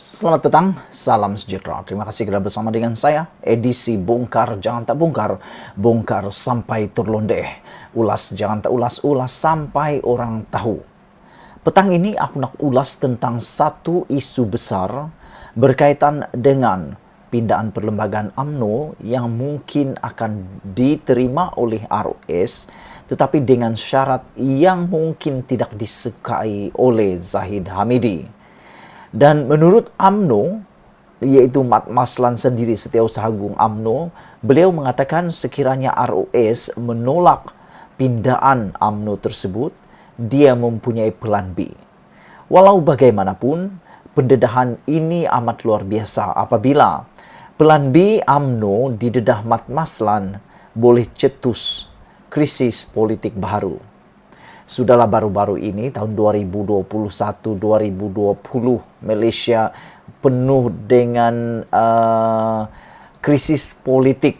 Selamat petang, salam sejahtera. Terima kasih kerana bersama dengan saya, edisi Bongkar Jangan Tak Bongkar, bongkar sampai terlondeh, ulas jangan tak ulas, ulas sampai orang tahu. Petang ini aku nak ulas tentang satu isu besar berkaitan dengan pindaan perlembagaan UMNO yang mungkin akan diterima oleh ROS, tetapi dengan syarat yang mungkin tidak disukai oleh Zahid Hamidi. Dan menurut UMNO, iaitu Mat Maslan sendiri, Setiausaha Agung UMNO, beliau mengatakan sekiranya ROS menolak pindaan UMNO tersebut, dia mempunyai pelan B. Walau bagaimanapun, pendedahan ini amat luar biasa apabila pelan B UMNO didedah Mat Maslan boleh cetus krisis politik baru. Sudahlah baru-baru ini, tahun 2021-2020, Malaysia penuh dengan krisis politik.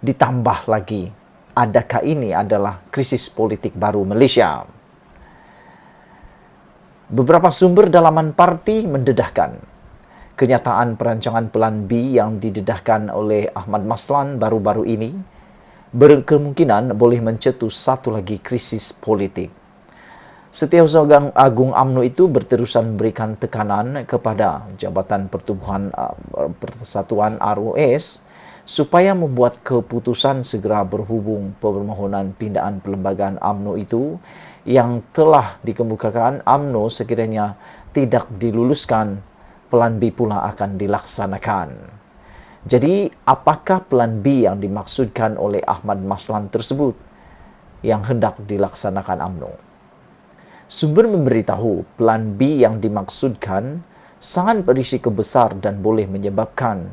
Ditambah lagi, adakah ini adalah krisis politik baru Malaysia? Beberapa sumber dalaman parti mendedahkan kenyataan perancangan pelan B yang didedahkan oleh Ahmad Maslan baru-baru ini berkemungkinan boleh mencetus satu lagi krisis politik. Setiausaha Agung UMNO itu berterusan memberikan tekanan kepada Jabatan Pertubuhan Persatuan ROS supaya membuat keputusan segera berhubung permohonan pindaan perlembagaan UMNO itu yang telah dikemukakan UMNO sekiranya tidak diluluskan, pelan B pula akan dilaksanakan. Jadi, apakah pelan B yang dimaksudkan oleh Ahmad Maslan tersebut yang hendak dilaksanakan UMNO? Sumber memberitahu pelan B yang dimaksudkan sangat berisiko besar dan boleh menyebabkan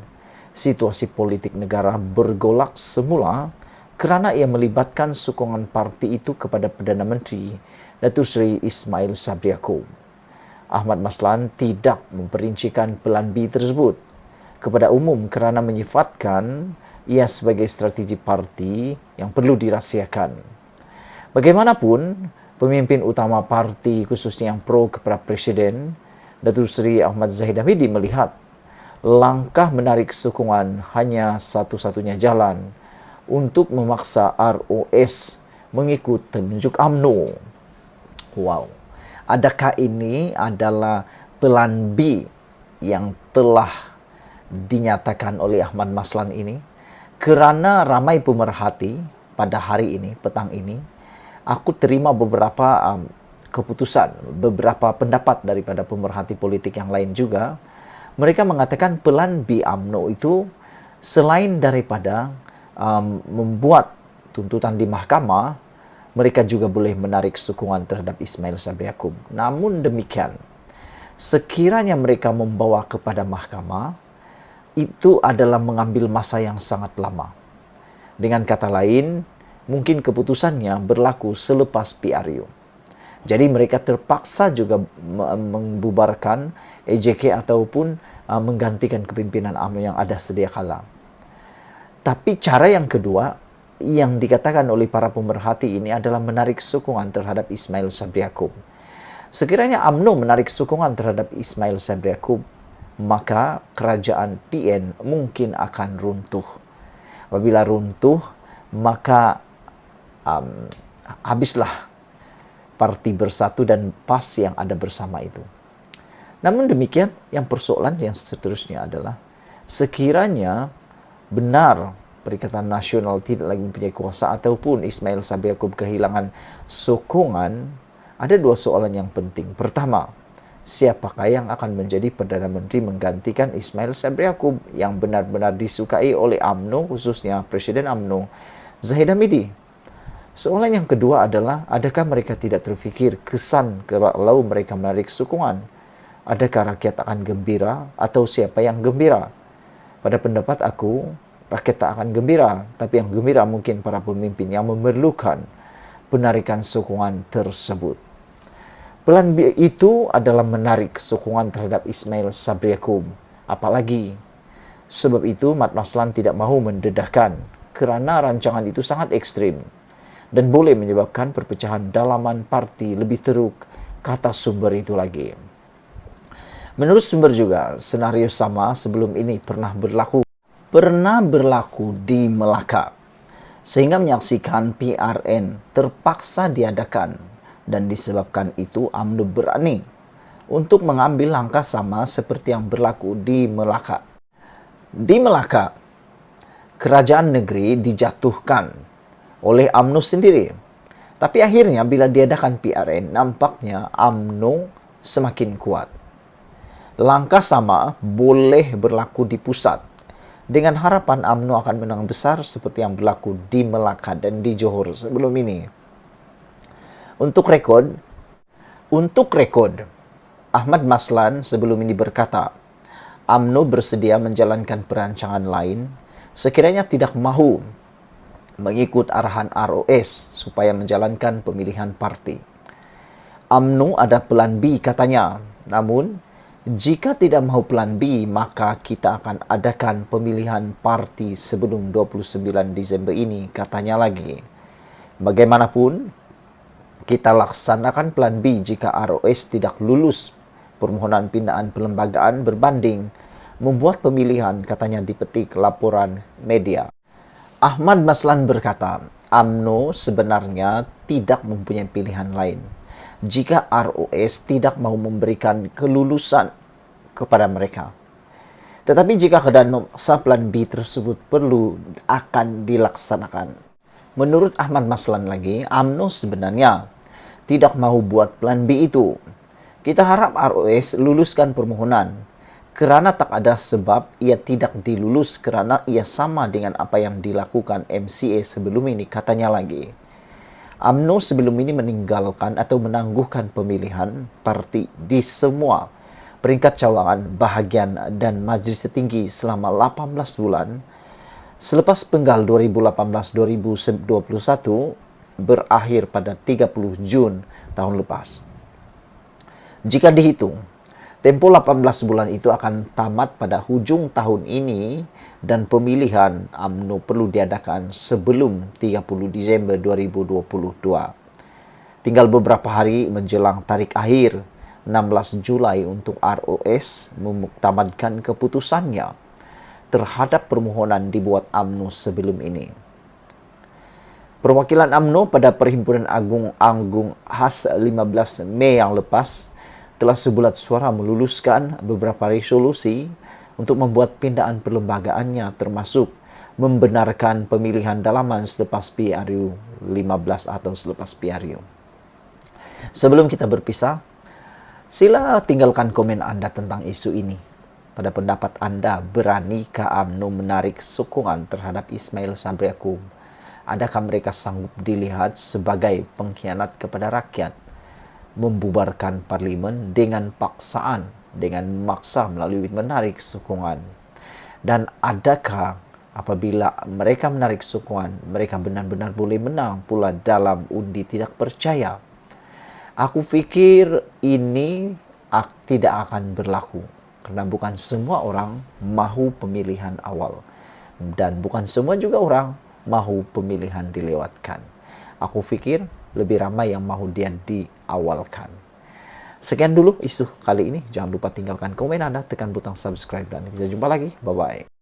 situasi politik negara bergolak semula kerana ia melibatkan sokongan parti itu kepada Perdana Menteri Datuk Seri Ismail Sabri Yaakob. Ahmad Maslan tidak memperincikan pelan B tersebut kepada umum kerana menyifatkan ia sebagai strategi parti yang perlu dirahsiakan. Bagaimanapun, pemimpin utama parti khususnya yang pro kepada Presiden, Datuk Seri Ahmad Zahid Hamidi melihat langkah menarik sokongan hanya satu-satunya jalan untuk memaksa ROS mengikut telunjuk UMNO. Wow, adakah ini adalah pelan B yang telah dinyatakan oleh Ahmad Maslan ini? Kerana ramai pemerhati pada hari ini, petang ini, aku terima beberapa keputusan, beberapa pendapat daripada pemerhati politik yang lain juga. Mereka mengatakan pelan B UMNO itu selain daripada membuat tuntutan di mahkamah, mereka juga boleh menarik sokongan terhadap Ismail Sabri Yaakob. Namun demikian, sekiranya mereka membawa kepada mahkamah, itu adalah mengambil masa yang sangat lama. Dengan kata lain, mungkin keputusannya berlaku selepas PRU. Jadi mereka terpaksa juga membubarkan AJK ataupun menggantikan kepimpinan UMNO yang ada sedia kala. Tapi cara yang kedua yang dikatakan oleh para pemerhati ini adalah menarik sokongan terhadap Ismail Sabri Yaakob. Sekiranya UMNO menarik sokongan terhadap Ismail Sabri Yaakob, maka kerajaan PN mungkin akan runtuh. Apabila runtuh, maka habislah Parti Bersatu dan PAS yang ada bersama itu. Namun demikian, yang persoalan yang seterusnya adalah sekiranya benar Perikatan Nasional tidak lagi mempunyai kuasa ataupun Ismail Sabri Yaakob kehilangan sokongan, ada dua soalan yang penting. Pertama, siapakah yang akan menjadi Perdana Menteri menggantikan Ismail Sabri Yaakob yang benar-benar disukai oleh UMNO, khususnya Presiden UMNO, Zahid Hamidi? Soalan yang kedua adalah, adakah mereka tidak terfikir kesan kalau mereka menarik sokongan? Adakah rakyat akan gembira atau siapa yang gembira? Pada pendapat aku, rakyat tak akan gembira, tapi yang gembira mungkin para pemimpin yang memerlukan penarikan sokongan tersebut. Pelan B itu adalah menarik sokongan terhadap Ismail Sabri Yaakob. Apalagi, sebab itu Mat Maslan tidak mahu mendedahkan kerana rancangan itu sangat ekstrim dan boleh menyebabkan perpecahan dalaman parti lebih teruk, kata sumber itu lagi. Menurut sumber juga, senario sama sebelum ini pernah berlaku di Melaka, sehingga menyaksikan PRN terpaksa diadakan, dan disebabkan itu UMNO berani untuk mengambil langkah sama seperti yang berlaku di Melaka. Di Melaka, kerajaan negeri dijatuhkan oleh UMNO sendiri. Tapi akhirnya bila diadakan PRN, nampaknya UMNO semakin kuat. Langkah sama boleh berlaku di pusat, dengan harapan UMNO akan menang besar seperti yang berlaku di Melaka dan di Johor sebelum ini. Untuk rekod, Ahmad Maslan sebelum ini berkata, UMNO bersedia menjalankan perancangan lain sekiranya tidak mahu mengikut arahan ROS supaya menjalankan pemilihan parti. UMNO ada plan B katanya, namun jika tidak mahu plan B, maka kita akan adakan pemilihan parti sebelum 29 Desember ini, katanya lagi. Bagaimanapun, kita laksanakan plan B jika ROS tidak lulus permohonan pindahan perlembagaan berbanding membuat pemilihan, katanya dipetik laporan media. Ahmad Maslan berkata, UMNO sebenarnya tidak mempunyai pilihan lain jika ROS tidak mau memberikan kelulusan kepada mereka. Tetapi jika keadaan memaksa, plan B tersebut akan dilaksanakan. Menurut Ahmad Maslan lagi, UMNO sebenarnya tidak mau buat plan B itu. Kita harap ROS luluskan permohonan, kerana tak ada sebab ia tidak dilulus kerana ia sama dengan apa yang dilakukan MCA sebelum ini, katanya lagi. UMNO sebelum ini meninggalkan atau menangguhkan pemilihan parti di semua peringkat cawangan, bahagian dan majlis tertinggi selama 18 bulan selepas penggal 2018-2021 berakhir pada 30 Jun tahun lepas. Jika dihitung, tempo 18 bulan itu akan tamat pada hujung tahun ini dan pemilihan UMNO perlu diadakan sebelum 30 Disember 2022. Tinggal beberapa hari menjelang tarik akhir 16 Julai untuk ROS memuktamadkan keputusannya terhadap permohonan dibuat UMNO sebelum ini. Perwakilan UMNO pada Perhimpunan Agung khas 15 Mei yang lepas telah sebulat suara meluluskan beberapa resolusi untuk membuat pindahan perlembagaannya, termasuk membenarkan pemilihan dalaman selepas PRU 15 atau selepas PRU. Sebelum kita berpisah, sila tinggalkan komen Anda tentang isu ini. Pada pendapat Anda, beranikah UMNO menarik sokongan terhadap Ismail Sabri Yaakob? Adakah mereka sanggup dilihat sebagai pengkhianat kepada rakyat, membubarkan parlimen dengan paksaan, dengan maksa melalui menarik sokongan? Dan adakah apabila mereka menarik sokongan, mereka benar-benar boleh menang pula dalam undi tidak percaya? Aku fikir ini tidak akan berlaku, karena bukan semua orang mahu pemilihan awal, dan bukan semua juga orang mahu pemilihan dilewatkan. Aku fikir lebih ramai yang mahu dia diawalkan. Sekian dulu isu kali ini. Jangan lupa tinggalkan komen Anda, tekan butang subscribe, dan kita jumpa lagi. Bye-bye.